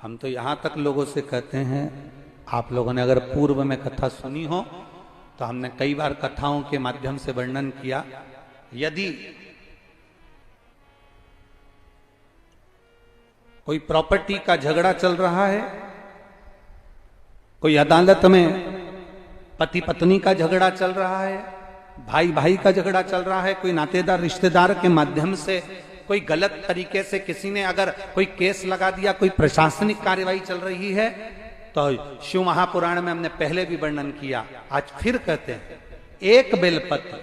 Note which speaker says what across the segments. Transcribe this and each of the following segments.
Speaker 1: हम तो यहाँ तक लोगों से कहते हैं, आप लोगों ने अगर पूर्व में कथा सुनी हो तो हमने कई बार कथाओं के माध्यम से वर्णन किया, यदि कोई प्रॉपर्टी का झगड़ा चल रहा है, कोई अदालत में पति पत्नी का झगड़ा चल रहा है, भाई भाई का झगड़ा चल रहा है, कोई नातेदार रिश्तेदार के माध्यम से कोई गलत तरीके से किसी ने अगर कोई केस लगा दिया, कोई प्रशासनिक कार्यवाही चल रही है, तो शिव महापुराण में हमने पहले भी वर्णन किया, आज फिर कहते हैं, एक बेलपत्र,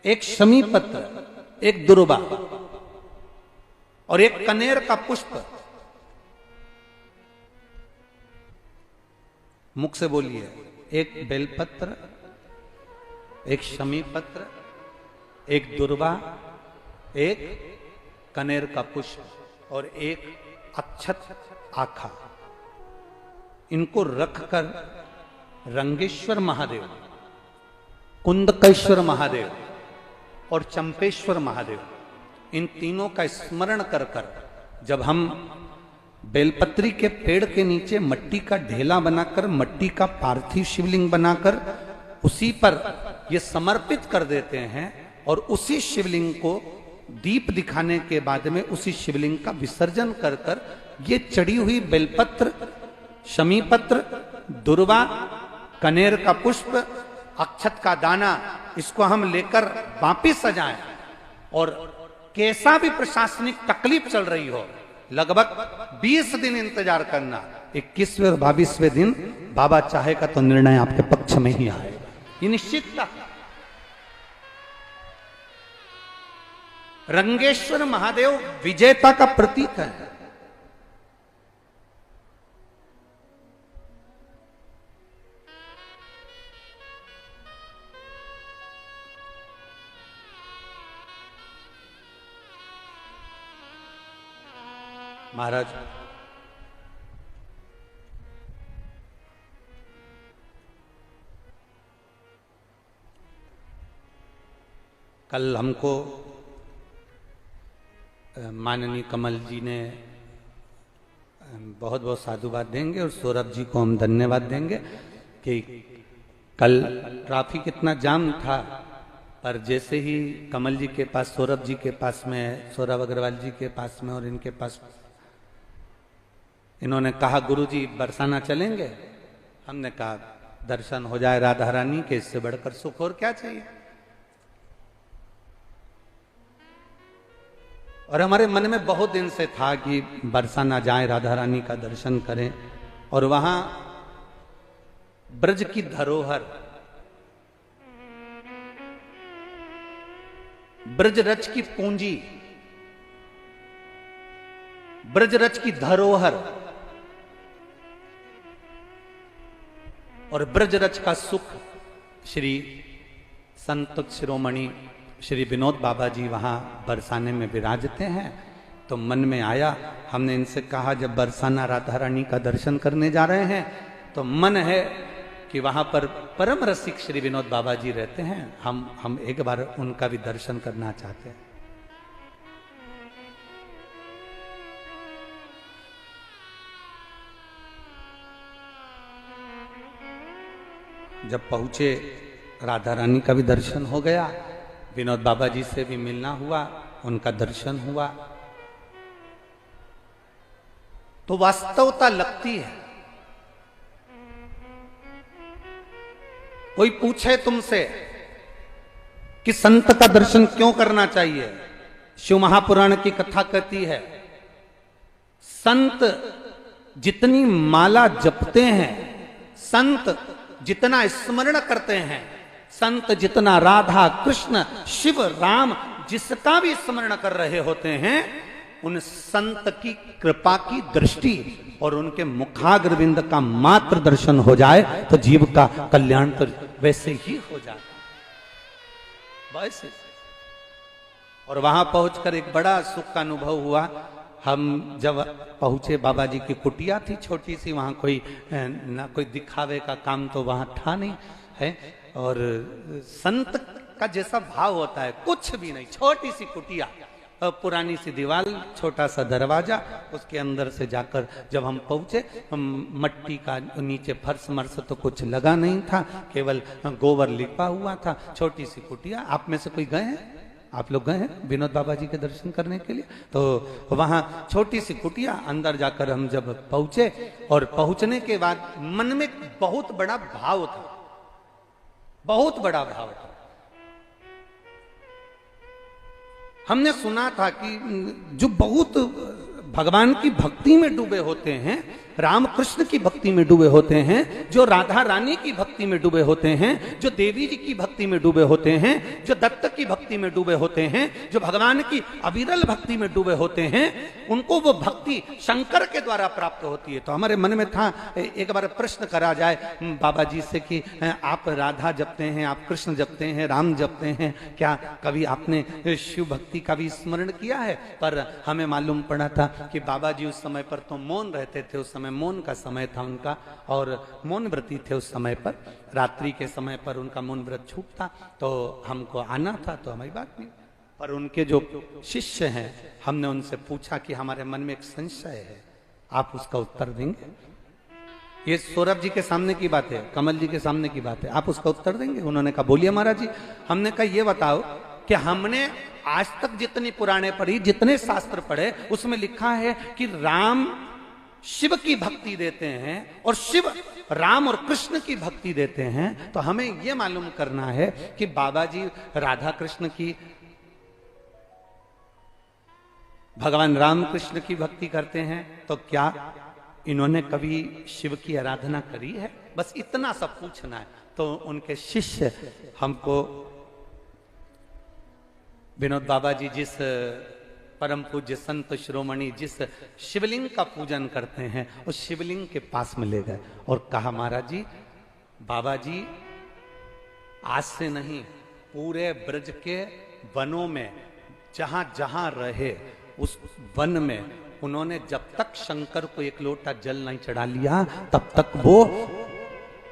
Speaker 1: एक शमी पत्र, एक दुर्वा और एक कनेर का पुष्प, मुख से बोलिए, एक बेलपत्र, एक शमी पत्र, एक दुर्वा, एक कनेर का पुष्प और एक अक्षत आखा, इनको रखकर रंगेश्वर महादेव, कुंदकेश्वर महादेव और चंपेश्वर महादेव, इन तीनों का स्मरण कर कर जब हम बेलपत्री के पेड़ के नीचे मट्टी का ढेला बनाकर, मट्टी का पार्थिव शिवलिंग बनाकर उसी पर ये समर्पित कर देते हैं और उसी शिवलिंग को दीप दिखाने के बाद में उसी शिवलिंग का विसर्जन कर कर ये चढ़ी हुई बेलपत्र, शमी पत्र, दुर्वा, कनेर का पुष्प, अक्षत का दाना, इसको हम लेकर वापिस सजाएं और कैसा भी प्रशासनिक तकलीफ चल रही हो, लगभग 20 दिन इंतजार करना, 21वें और 22वें दिन बाबा चाहेगा तो निर्णय आपके पक्ष में ही आएगा, ये निश्चितता। रंगेश्वर महादेव विजेता का प्रतीक है। महाराज कल हमको माननीय कमल जी ने बहुत बहुत साधुवाद देंगे और सौरभ जी को हम धन्यवाद देंगे कि कल ट्रैफिक इतना जाम था, पर जैसे ही कमल जी के पास, सौरभ जी के पास में, सौरभ अग्रवाल जी के पास में और इनके पास, इन्होंने कहा गुरुजी बरसाना चलेंगे, हमने कहा दर्शन हो जाए राधा रानी के, इससे बढ़कर सुख और क्या चाहिए। और हमारे मन में बहुत दिन से था कि बरसाना जाए, राधा रानी का दर्शन करें और वहां ब्रज की धरोहर, ब्रज रच की पूंजी, ब्रज रच की धरोहर और ब्रज रच का सुख श्री संत शिरोमणि श्री विनोद बाबा जी वहां बरसाने में विराजते हैं। तो मन में आया, हमने इनसे कहा जब बरसाना राधा रानी का दर्शन करने जा रहे हैं तो मन है कि वहां पर परम रसिक श्री विनोद बाबा जी रहते हैं, हम एक बार उनका भी दर्शन करना चाहते हैं। जब पहुंचे, राधा रानी का भी दर्शन हो गया, विनोद बाबा जी से भी मिलना हुआ, उनका दर्शन हुआ, तो वास्तवता लगती है। कोई पूछे तुमसे कि संत का दर्शन क्यों करना चाहिए, शिव महापुराण की कथा कहती है, संत जितनी माला जपते हैं, संत जितना स्मरण करते हैं, संत जितना राधा कृष्ण शिव राम जिसका भी स्मरण कर रहे होते हैं, उन संत की कृपा की दृष्टि और उनके मुखाग्रविंद का मात्र दर्शन हो जाए तो जीव का कल्याण तो वैसे ही हो जाता वैसे। और वहां पहुंचकर एक बड़ा सुख का अनुभव हुआ। हम जब पहुंचे, बाबा जी की कुटिया थी छोटी सी, वहां कोई ना कोई दिखावे का काम तो वहां था नहीं है, और संत का जैसा भाव होता है कुछ भी नहीं, छोटी सी कुटिया, पुरानी सी दीवार, छोटा सा दरवाजा, उसके अंदर से जाकर जब हम पहुंचे, मट्टी का नीचे फर्श मर्स तो कुछ लगा नहीं था, केवल गोबर लिपा हुआ था, छोटी सी कुटिया। आप में से कोई गए हैं? आप लोग गए हैं विनोद बाबा जी के दर्शन करने के लिए? तो वहां छोटी सी कुटिया, अंदर जाकर हम जब पहुंचे और पहुंचने के बाद मन में बहुत बड़ा भाव था, बहुत बड़ा भाव था। हमने सुना था कि जो बहुत भगवान की भक्ति में डूबे होते हैं, राम कृष्ण की भक्ति में डूबे होते हैं, जो राधा रानी की भक्ति में डूबे होते हैं, जो देवी जी की भक्ति में डूबे होते हैं, जो दत्त की भक्ति में डूबे होते हैं, जो भगवान की अविरल भक्ति में डूबे होते हैं, उनको वो भक्ति शंकर के द्वारा प्राप्त होती है। तो हमारे मन में था एक बार प्रश्न करा जाए बाबा जी से कि आप राधा जपते हैं, आप कृष्ण जपते हैं, राम जपते हैं, क्या कभी आपने शिव भक्ति का भी स्मरण किया है? पर हमें मालूम पड़ा था कि बाबा जी उस समय पर तो मौन रहते थे, उस समय मौन का समय था उनका, और मौन व्रती थे उस समय पर। रात्रि के समय पर उनका मौन व्रत छूटता तो हमको आना था, तो हमारी बात नहीं। पर उनके जो शिष्य हैं, हमने उनसे पूछा कि हमारे मन में एक संशय है, आप उसका उत्तर देंगे? ये सौरभ जी के सामने की बात है, कमल जी के सामने की बात है, आप उसका उत्तर देंगे? उन्होंने कहा बोलिए महाराज जी। हमने कहा ये बताओ कि हमने आज तक जितनी पुराणे पढ़ी, जितने शास्त्र पढ़े, उसमें लिखा है कि राम शिव की भक्ति देते हैं और शिव राम और कृष्ण की भक्ति देते हैं। तो हमें यह मालूम करना है कि बाबा जी राधा कृष्ण की, भगवान राम कृष्ण की भक्ति करते हैं, तो क्या इन्होंने कभी शिव की आराधना करी है? बस इतना सब पूछना है। तो उनके शिष्य हमको विनोद बाबा जी जिस परम पूज्य संत शिरोमणि जिस शिवलिंग का पूजन करते हैं, उस शिवलिंग के पास में ले गए और कहा महाराज जी, बाबा जी आज से नहीं, पूरे ब्रज के वनों में जहां जहां रहे, उस वन में उन्होंने जब तक शंकर को एक लोटा जल नहीं चढ़ा लिया, तब तक वो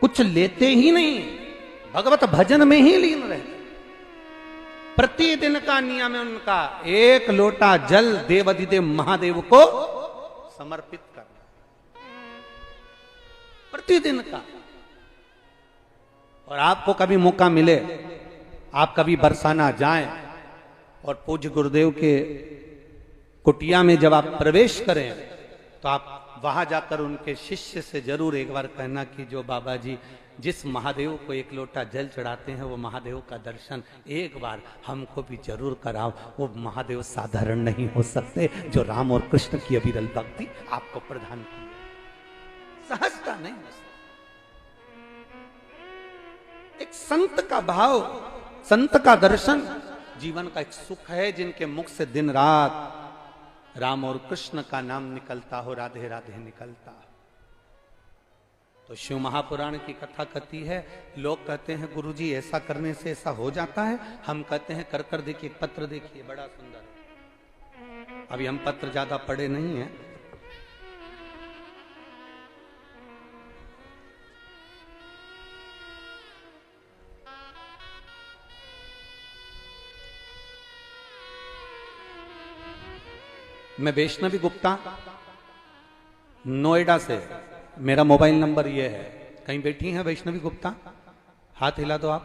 Speaker 1: कुछ लेते ही नहीं, भगवत भजन में ही लीन रहे। प्रतिदिन का नियम है उनका, एक लोटा जल देवाधिदेव महादेव को समर्पित करना, प्रतिदिन का। और आपको कभी मौका मिले, आप कभी बरसाना जाएं और पूज्य गुरुदेव के कुटिया में जब आप प्रवेश करें, तो आप वहां जाकर उनके शिष्य से जरूर एक बार कहना कि जो बाबा जी जिस महादेव को एक लोटा जल चढ़ाते हैं, वो महादेव का दर्शन एक बार हमको भी जरूर कराओ। वो महादेव साधारण नहीं हो सकते जो राम और कृष्ण की अविरल भक्ति आपको प्रदान की, सहजता नहीं हो सकती। एक संत का भाव, संत का दर्शन जीवन का एक सुख है, जिनके मुख से दिन रात राम और कृष्ण का नाम निकलता हो, राधे राधे निकलता हो। तो शिव महापुराण की कथा कथी है। लोग कहते हैं गुरुजी ऐसा करने से ऐसा हो जाता है, हम कहते हैं कर कर देखिए, पत्र देखिए बड़ा सुंदर है। अभी हम पत्र ज्यादा पढ़े नहीं हैं, मैं वैष्णवी गुप्ता नोएडा से, मेरा मोबाइल नंबर ये है। कहीं बैठी हैं वैष्णवी गुप्ता? हाथ हिला दो आप।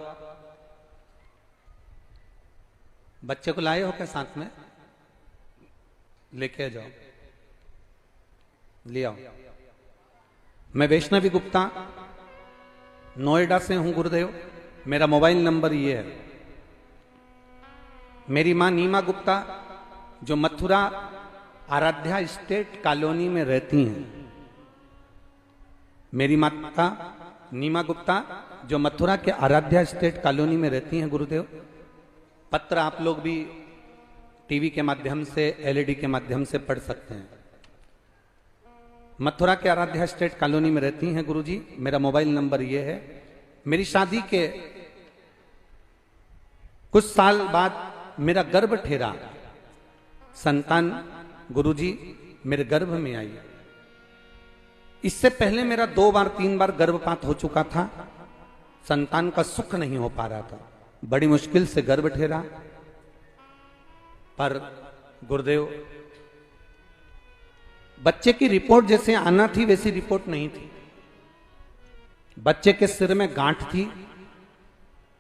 Speaker 1: बच्चे को लाए हो क्या साथ में? लेके जाओ, ले आओ। मैं वैष्णवी गुप्ता नोएडा से हूं गुरुदेव, मेरा मोबाइल नंबर ये है। मेरी मां नीमा गुप्ता जो मथुरा आराध्या स्टेट कॉलोनी में रहती हैं, मेरी माता नीमा गुप्ता जो मथुरा के आराध्या स्टेट कॉलोनी में रहती हैं गुरुदेव। पत्र आप लोग भी टीवी के माध्यम से, एलईडी के माध्यम से पढ़ सकते हैं। मथुरा के आराध्या स्टेट कॉलोनी में रहती हैं गुरुजी। मेरा मोबाइल नंबर ये है। मेरी शादी के कुछ साल बाद मेरा गर्भ ठहरा, संतान गुरुजी मेरे गर्भ में आई। इससे पहले मेरा 2 बार 3 बार गर्भपात हो चुका था, संतान का सुख नहीं हो पा रहा था, बड़ी मुश्किल से गर्भ ठहरा। पर गुरुदेव, बच्चे की रिपोर्ट जैसे आना थी वैसी रिपोर्ट नहीं थी। बच्चे के सिर में गांठ थी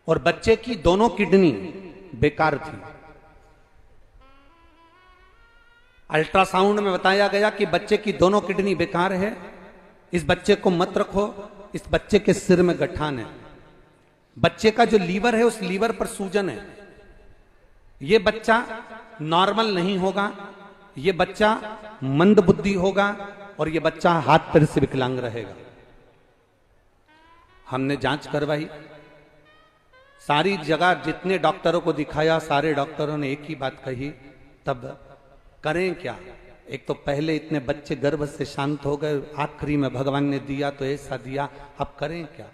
Speaker 1: और बच्चे की दोनों किडनी बेकार थी। अल्ट्रासाउंड में बताया गया कि बच्चे की दोनों किडनी बेकार है, इस बच्चे को मत रखो, इस बच्चे के सिर में गठान है। बच्चे का जो लीवर है उस लीवर पर सूजन है। यह बच्चा नॉर्मल नहीं होगा, यह बच्चा मंद बुद्धि होगा और यह बच्चा हाथ पैर से विकलांग रहेगा। हमने जांच करवाई, सारी जगह जितने डॉक्टरों को दिखाया सारे डॉक्टरों ने एक ही बात कही, तब करें क्या? एक तो पहले इतने बच्चे गर्भ से शांत हो गए, आखिरी में भगवान ने दिया तो ऐसा दिया, अब करें क्या?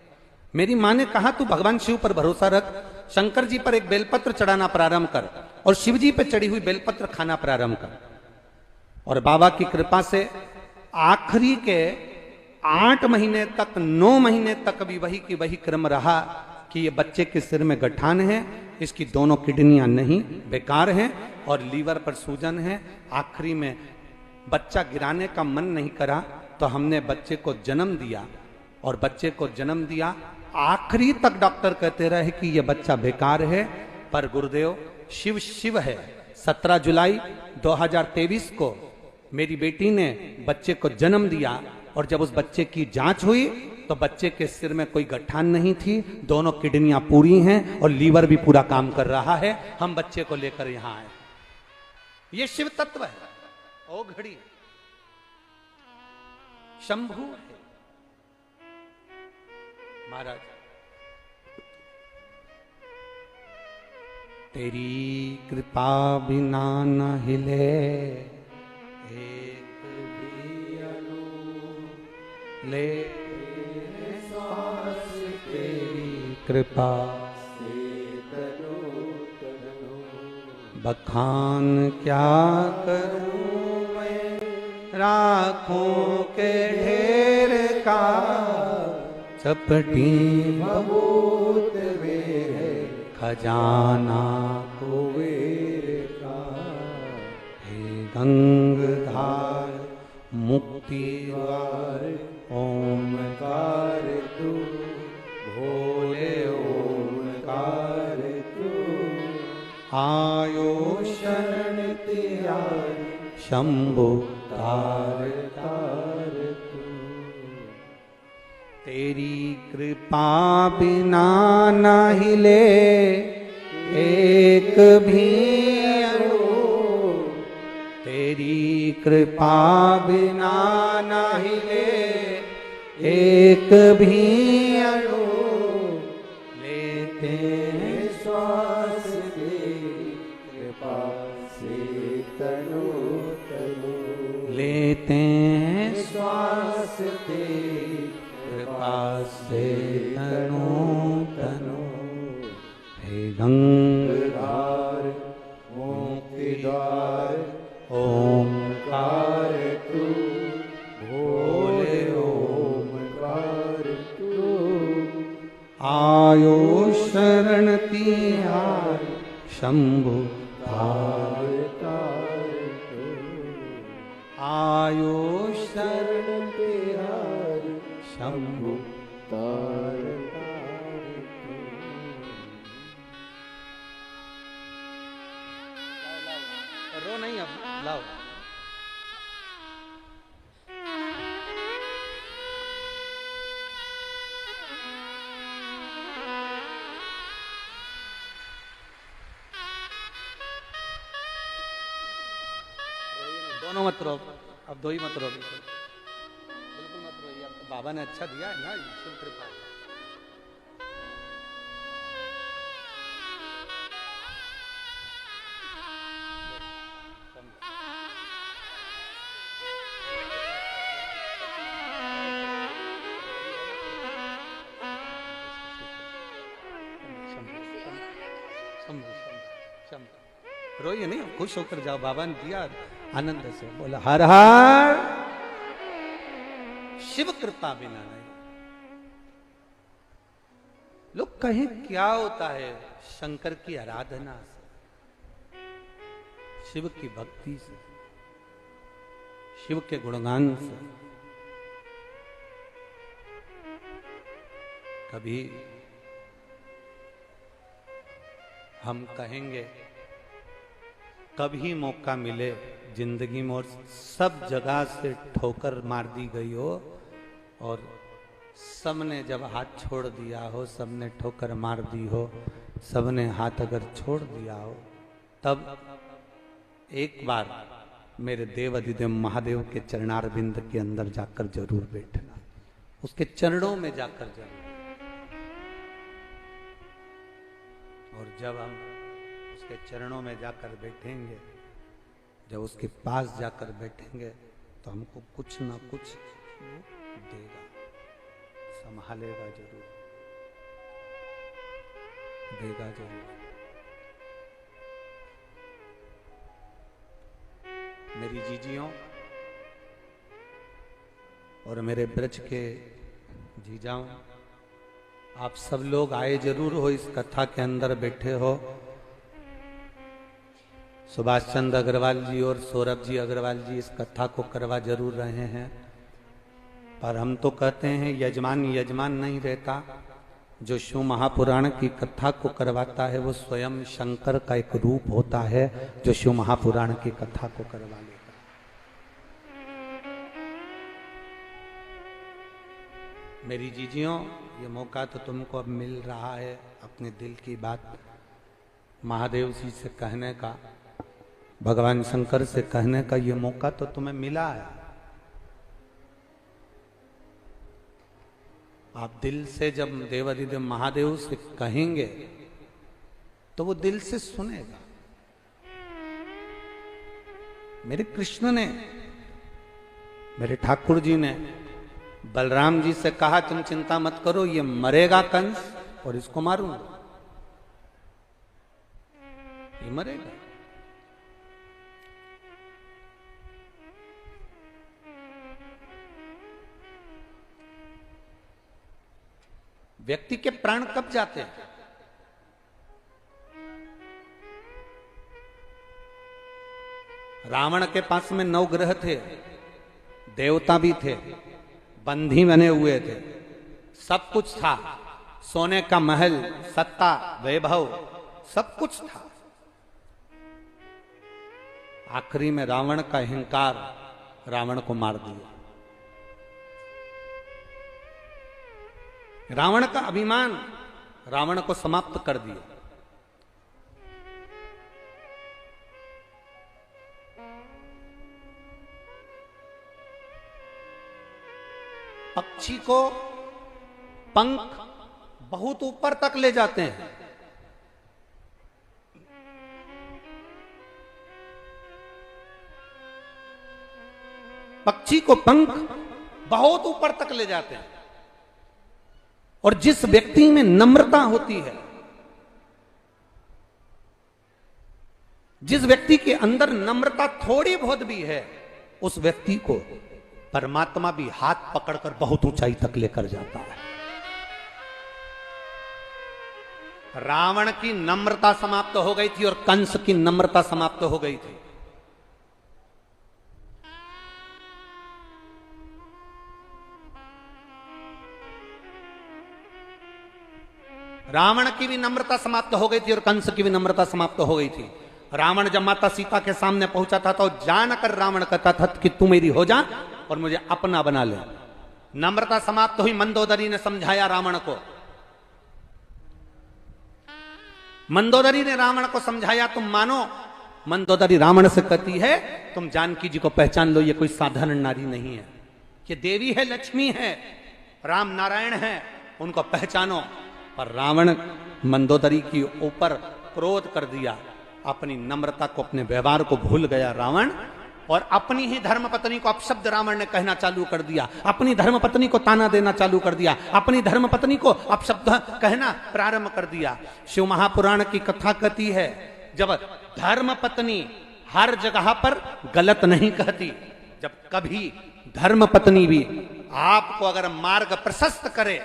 Speaker 1: मेरी मां ने कहा तू भगवान शिव पर भरोसा रख, शंकर जी पर एक बेलपत्र चढ़ाना प्रारंभ कर और शिव जी पर चढ़ी हुई बेलपत्र खाना प्रारंभ कर। और बाबा की कृपा से आखिरी के 8 महीने तक, 9 महीने तक भी वही की वही क्रम रहा कि ये बच्चे के सिर में गठान है, इसकी दोनों किडनियां नहीं बेकार हैं और लीवर पर सूजन है। आखिरी में बच्चा गिराने का मन नहीं करा तो हमने बच्चे को जन्म दिया और बच्चे को जन्म दिया। आखिरी तक डॉक्टर कहते रहे कि यह बच्चा बेकार है, पर गुरुदेव शिव शिव है। 17 जुलाई 2023 को मेरी बेटी ने बच्चे को जन्म दिया और जब उस बच्चे की जांच हुई तो बच्चे के सिर में कोई गठान नहीं थी, दोनों किडनियां पूरी हैं और लीवर भी पूरा काम कर रहा है। हम बच्चे को लेकर यहां आए। ये शिव तत्व है, ओ घड़ी शंभु है। महाराज, तेरी कृपा बिना न हिले एक भी अणु, ले सांस तेरी कृपा से तनो तनो, बखान क्या करूं मैं राखों के ढेर का, चपटी बबूत वे खजाना कुबेर का। हे गंगधार मुक्ति द्वार ओमकार तू, भोले ओमकार तू, आयो शरण तेरा शंभु तार तार तू। तेरी कृपा बिना न हिले एक भी अणु, तेरी कृपा बिना न हिले एक भी अणु, लेते हैं श्वास तेरी कृपा से तनु तनु, लेते हैं श्वास तेरी कृपा से तनु तनु। हे गंगाधार मुक्ति द्वार ओमकार तू, भोले ओमकार तू, आयो शरण तिहार शंभु तार तार तू, आयो शरण तिहार शंभु तार तार तू। रो नहीं, अब लाओ। दोनों मत रो, अब दो ही मत रो, बिल्कुल मत रोइए। अब तो बाबा ने अच्छा दिया है ना, शिव कृपा। रोइए नहीं, खुश होकर जाओ, बाबा ने दिया आनंद से। बोला हर हर, शिव कृपा बिना नहीं। लोग कहें क्या होता है शंकर की आराधना से? शिव की भक्ति से, शिव के गुणगान से। कभी हम कहेंगे, कभी मौका मिले जिंदगी में और सब जगह से ठोकर मार दी गई हो और सबने जब हाथ छोड़ दिया हो, सबने ठोकर मार दी हो, सबने हाथ अगर छोड़ दिया हो, तब एक बार मेरे देव अधिदेव महादेव के चरणारविंद के अंदर जाकर जरूर बैठना, उसके चरणों में जाकर जरूर। और जब हम उसके चरणों में जाकर बैठेंगे, जब उसके पास जाकर बैठेंगे, तो हमको कुछ ना कुछ देगा, संभालेगा जरूर, देगा जरूर। मेरी जीजियों और मेरे ब्रज के जीजाओं, आप सब लोग आए जरूर हो, इस कथा के अंदर बैठे हो। सुभाष चंद्र अग्रवाल जी और सौरभ जी अग्रवाल जी इस कथा को करवा जरूर रहे हैं, पर हम तो कहते हैं यजमान यजमान नहीं रहता। जो शिव महापुराण की कथा को करवाता है वो स्वयं शंकर का एक रूप होता है, जो शिव महापुराण की कथा को करवा लेता है। मेरी जीजियों, ये मौका तो तुमको अब मिल रहा है अपने दिल की बात महादेव जी से कहने का, भगवान शंकर से कहने का, ये मौका तो तुम्हें मिला है। आप दिल से जब देवाधिदेव महादेव से कहेंगे तो वो दिल से सुनेगा। मेरे कृष्ण ने, मेरे ठाकुर जी ने बलराम जी से कहा, तुम चिंता मत करो, ये मरेगा कंस और इसको मारूंगा, ये मरेगा। व्यक्ति के प्राण कब जाते हैं? रावण के पास में 9 ग्रह थे, देवता भी थे, बंधी बने हुए थे, सब कुछ था, सोने का महल, सत्ता, वैभव, सब कुछ था। आखिरी में रावण का अहंकार रावण को मार दिया। रावण का अभिमान रावण को समाप्त कर दिया। पक्षी को पंख बहुत ऊपर तक ले जाते हैं, पक्षी को पंख बहुत ऊपर तक ले जाते हैं। और जिस व्यक्ति में नम्रता होती है, जिस व्यक्ति के अंदर नम्रता थोड़ी बहुत भी है, उस व्यक्ति को परमात्मा भी हाथ पकड़कर बहुत ऊंचाई तक लेकर जाता है। रावण की नम्रता समाप्त हो गई थी और कंस की नम्रता समाप्त हो गई थी। रावण की भी नम्रता समाप्त हो गई थी और कंस की भी नम्रता समाप्त हो गई थी। रावण जब माता सीता के सामने पहुंचा था तो जानकर रावण कहता था कि तू मेरी हो जा और मुझे अपना बना ले। नम्रता समाप्त हुई। मंदोदरी ने समझाया रावण को, मंदोदरी ने रावण को समझाया, तुम मानो। मंदोदरी रावण से कहती है, तुम जानकी जी को पहचान लो, ये कोई साधारण नारी नहीं है, ये देवी है, लक्ष्मी है, राम नारायण है, उनको पहचानो। पर रावण मंदोदरी के ऊपर क्रोध कर दिया, अपनी नम्रता को, अपने व्यवहार को भूल गया रावण, और अपनी ही धर्मपत्नी को अपशब्द रावण ने कहना चालू कर दिया, अपनी धर्मपत्नी को ताना देना चालू कर दिया, अपनी धर्मपत्नी को अपशब्द कहना प्रारंभ कर दिया। शिव महापुराण की कथा कहती है, जब धर्मपत्नी हर जगह पर गलत नहीं कहती, जब कभी धर्मपत्नी भी आपको अगर मार्ग प्रशस्त करे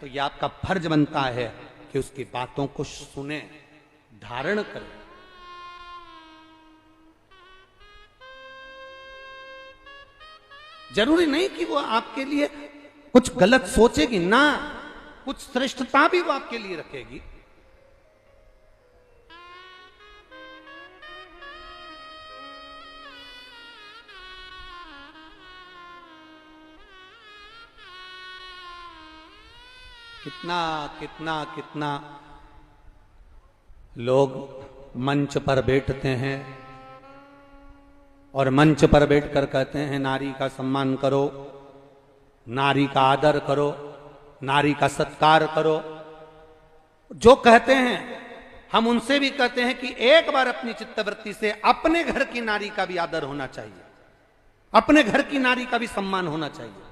Speaker 1: तो यह आपका फर्ज बनता है कि उसकी बातों को सुने, धारण करें। जरूरी नहीं कि वो आपके लिए कुछ गलत सोचेगी ना, कुछ श्रेष्ठता भी वो आपके लिए रखेगी। कितना कितना कितना लोग मंच पर बैठते हैं और मंच पर बैठकर कहते हैं नारी का सम्मान करो, नारी का आदर करो, नारी का सत्कार करो। जो कहते हैं हम उनसे भी कहते हैं कि एक बार अपनी चित्तवृत्ति से अपने घर की नारी का भी आदर होना चाहिए, अपने घर की नारी का भी सम्मान होना चाहिए,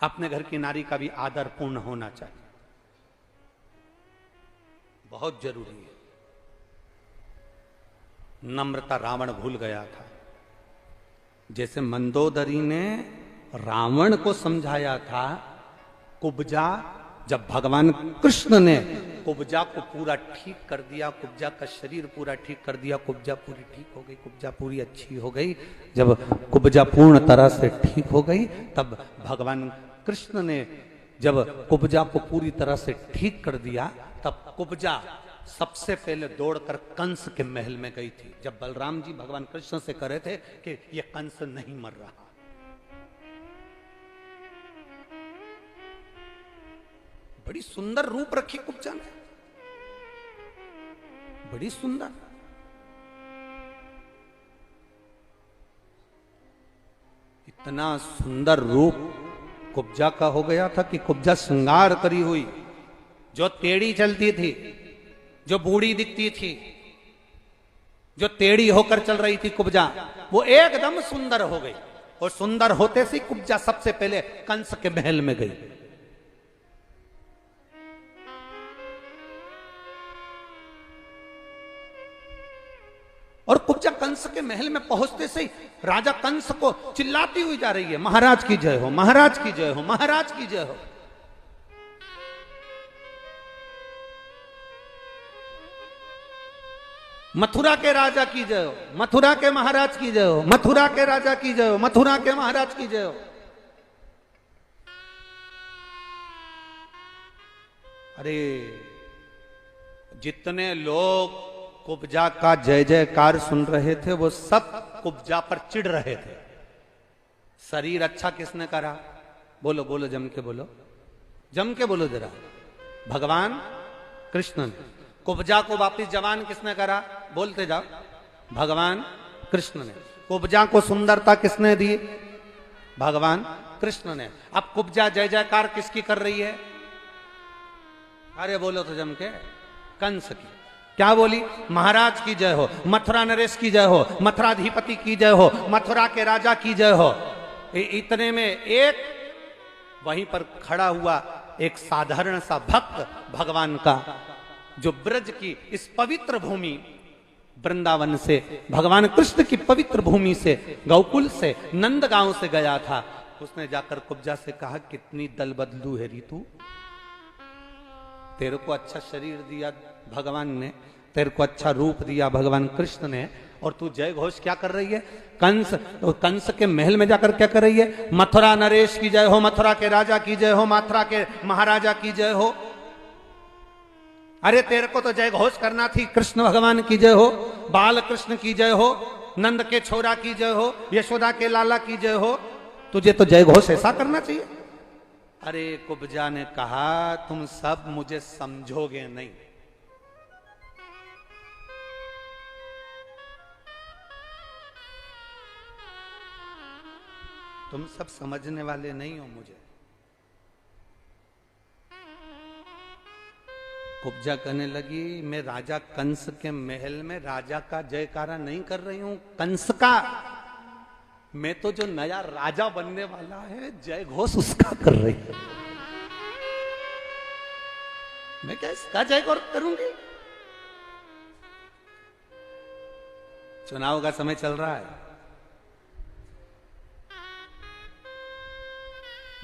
Speaker 1: अपने घर की नारी का भी आदर पूर्ण होना चाहिए। बहुत जरूरी है। नम्रता रावण भूल गया था। जैसे मंदोदरी ने रावण को समझाया था, कुब्जा जब भगवान कृष्ण ने कुब्जा को पूरा ठीक कर दिया, कुब्जा का शरीर पूरा ठीक कर दिया, कुब्जा पूरी ठीक हो गई, कुब्जा पूरी अच्छी हो गई। जब कुब्जा पूर्ण तरह से ठीक हो गई तब भगवान कृष्ण ने जब कुब्जा को पूरी तरह से ठीक कर दिया तब कुब्जा सबसे पहले दौड़कर कंस के महल में गई थी। जब बलराम जी भगवान कृष्ण से कह रहे थे कि ये कंस नहीं मर रहा, बड़ी सुंदर रूप रखी कुब्जा ने, बड़ी सुंदर। इतना सुंदर रूप कुब्जा का हो गया था कि कुब्जा श्रृंगार करी हुई, जो टेढ़ी चलती थी, जो बूढ़ी दिखती थी, जो टेढ़ी होकर चल रही थी कुब्जा, वो एकदम सुंदर हो गई। और सुंदर होते से कुब्जा सबसे पहले कंस के महल में गई। और कुब्जा कंस के महल में पहुंचते से ही राजा कंस को चिल्लाती हुई जा रही है, महाराज की जय हो, महाराज की जय हो, महाराज की जय हो। मथुरा के राजा की जय हो, मथुरा के महाराज की जय हो, मथुरा के राजा की जय हो, मथुरा के महाराज की जय हो। अरे जितने लोग कुब्जा का जय जयकार सुन रहे थे वो सब कुब्जा पर चिढ़ रहे थे। शरीर अच्छा किसने करा? बोलो बोलो, जम के बोलो, जम के बोलो जरा। भगवान कृष्ण ने। कुब्जा को वापिस जवान किसने करा? बोलते जाओ। भगवान कृष्ण ने। कुब्जा को सुंदरता किसने दी? भगवान कृष्ण ने। अब कुब्जा जय जयकार किसकी कर रही है? अरे बोलो तो जम के। कंस की। क्या बोली? महाराज की जय हो, मथुरा नरेश की जय हो, मथुराधिपति की जय हो, मथुरा के राजा की जय हो। इतने में एक वहीं पर खड़ा हुआ एक साधारण सा भक्त भगवान का, जो ब्रज की इस पवित्र भूमि वृंदावन से, भगवान कृष्ण की पवित्र भूमि से, गोकुल से, नंदगांव से गया था। उसने जाकर कुब्जा से कहा, कितनी दल बदलू है रीतू, तेरे को अच्छा शरीर दिया भगवान ने, तेरे को अच्छा रूप दिया भगवान कृष्ण ने, और तू जय घोष क्या कर रही है? कंस के महल में जाकर क्या कर रही है? मथुरा नरेश की जय हो, मथुरा के राजा की जय हो, मथुरा के महाराजा की जय हो। अरे तेरे को तो जय घोष करना थी, कृष्ण भगवान की जय हो, बाल कृष्ण की जय हो, नंद के छोरा की जय हो, यशोदा के लाला की जय हो। तुझे तो जय घोष ऐसा करना चाहिए। अरे कुब्जा ने कहा, तुम सब मुझे समझोगे नहीं। तुम सब समझने वाले नहीं हो मुझे। कुब्जा कहने लगी, मैं राजा कंस के महल में राजा का जयकारा नहीं कर रही हूं, कंस का। मैं तो जो नया राजा बनने वाला है जय घोष उसका कर रही हूं। मैं क्या इसका जय घोष करूंगी? चुनाव का समय चल रहा है,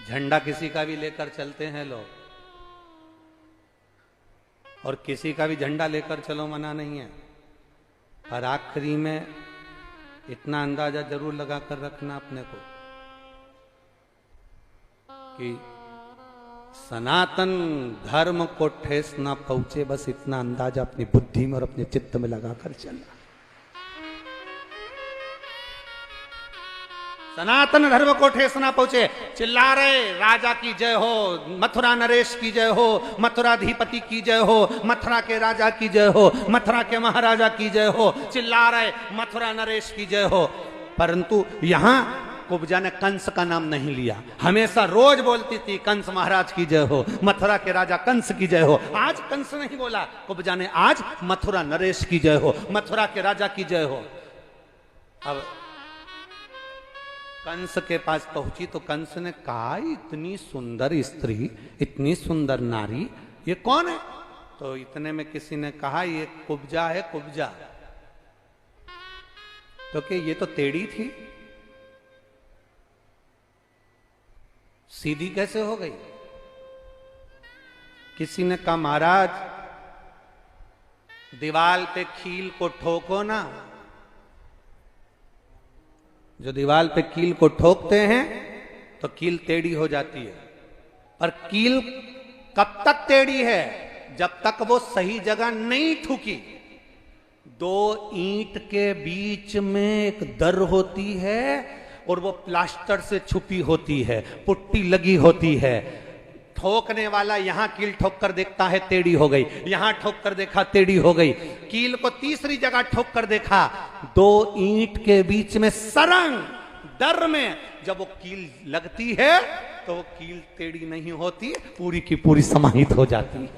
Speaker 1: झंडा किसी का भी लेकर चलते हैं लोग, और किसी का भी झंडा लेकर चलो मना नहीं है, पर आखिरी में इतना अंदाजा जरूर लगा कर रखना अपने को कि सनातन धर्म को ठेस ना पहुंचे, बस इतना अंदाजा अपनी बुद्धि में और अपने चित्त में लगाकर चलना। सनातन धर्म को ठेस ना पहुंचे, चिल्ला रहे राजा की जय हो, मथुरा नरेश की जय हो, मथुराधिपति की जय हो, मथुरा के राजा की जय हो, मथुरा के महाराजा की जय हो, चिल्ला रहे मथुरा नरेश की जय हो। परंतु यहां कुब्जा ने कंस का नाम नहीं लिया। हमेशा रोज बोलती थी कंस महाराज की जय हो, मथुरा के राजा कंस की जय हो। आज कंस नहीं बोला कुब्जा ने, आज मथुरा नरेश की जय हो, मथुरा के राजा की जय हो। अब कंस के पास पहुंची तो कंस ने कहा इतनी सुंदर स्त्री, इतनी सुंदर नारी, ये कौन है? तो इतने में किसी ने कहा ये कुब्जा है, कुब्जा। तो कि ये तो टेढ़ी थी, सीधी कैसे हो गई? किसी ने कहा महाराज दीवाल पे कील को ठोको ना, जो दीवाल पे कील को ठोकते हैं तो कील टेढ़ी हो जाती है। पर कील कब तक टेढ़ी है? जब तक वो सही जगह नहीं ठुकी। दो ईंट के बीच में एक दर होती है और वो प्लास्टर से छुपी होती है, पुट्टी लगी होती है। ठोकने वाला यहां कील ठोक कर देखता है टेढ़ी हो गई, यहां ठोक कर देखा टेढ़ी हो गई, कील को तीसरी जगह ठोक कर देखा, दो ईंट के बीच में सरंग दर में जब वो कील लगती है तो वो कील टेढ़ी नहीं होती, पूरी की पूरी समाहित हो जाती है।